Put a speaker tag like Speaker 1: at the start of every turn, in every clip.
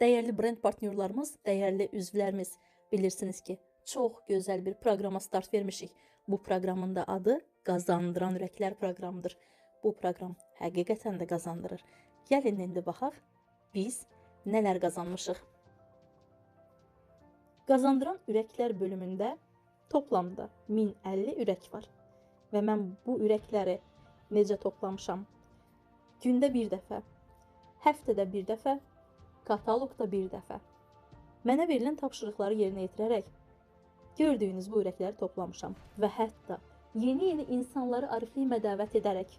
Speaker 1: Dəyərli brend partnyorlarımız, dəyərli üzvlərimiz, bilirsiniz ki, çox gözəl bir proqrama start vermişik. Bu proqramın da adı Qazandıran Ürəklər proqramıdır. Bu proqram həqiqətən də qazandırır. Gəlin indi baxaq, biz nələr qazanmışıq. Qazandıran Ürəklər bölümündə toplamda 1050 ürək var. Və mən bu ürəkləri necə toplamışam? Gündə bir dəfə, həftədə bir dəfə, kataloqda bir dəfə. Mənə verilən tapşırıqları yerinə yetirərək gördüyünüz bu ürəkləri toplamışam və hətta yeni insanları Oriflame dəvət edərək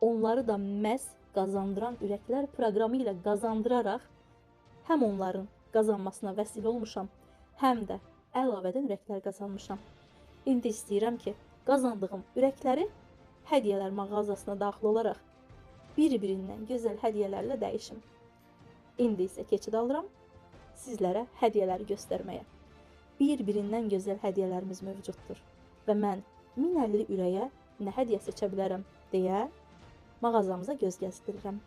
Speaker 1: onları da məhz Qazandıran Ürəklər proqramı ilə qazandıraraq həm onların qazanmasına vəsilə olmuşam, həm də əlavədən ürəklər qazanmışam. İndi istəyirəm ki, qazandığım ürəkləri hədiyyələr mağazasına daxil olaraq bir-birindən gözəl hədiyyələrlə dəyişim. İndi isə keçid alıram sizlərə hədiyyələri göstərməyə. Bir-birindən gözəl hədiyyələrimiz mövcuddur və mən 1050 ürəyə nə hədiyyə seçə bilərəm deyə mağazamıza göz gəzdirirəm.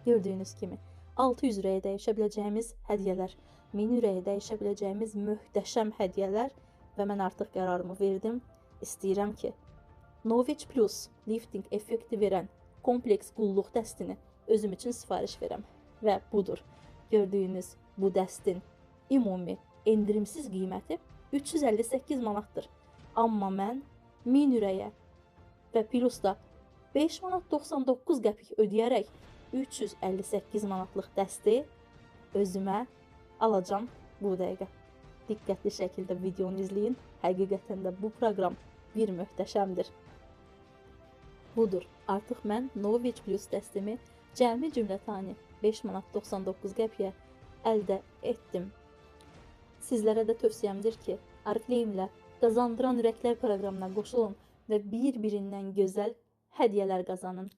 Speaker 1: Gördüyünüz kimi 600 ürəyə dəyişə biləcəyimiz hədiyyələr, 1000 ürəyə dəyişə biləcəyimiz möhtəşəm hədiyyələr və mən artıq qərarımı verdim. İstəyirəm ki, Novage Plus lifting effekti verən kompleks qulluq dəstini özüm üçün sifariş verəm. Və budur, gördüyünüz bu dəstin ümumi endirimsiz qiyməti 358 manatdır. Amma mən 1000 ürəyə və plus da 5 manat 99 qəpik ödəyərək 358 manatlıq dəsti özümə alacam bu dəqiqə. Diqqətli şəkildə videonu izləyin. Həqiqətən də bu proqram bir möhtəşəmdir. Budur, artıq mən Novage Plus dəstimi cəmi cümlətani 5 manat 99 qəpiyə əldə etdim. Sizlərə də tövsiyəmdir ki, Oriflame ilə Qazandıran Ürəklər proqramına qoşulun və bir-birindən gözəl hədiyyələr qazanın.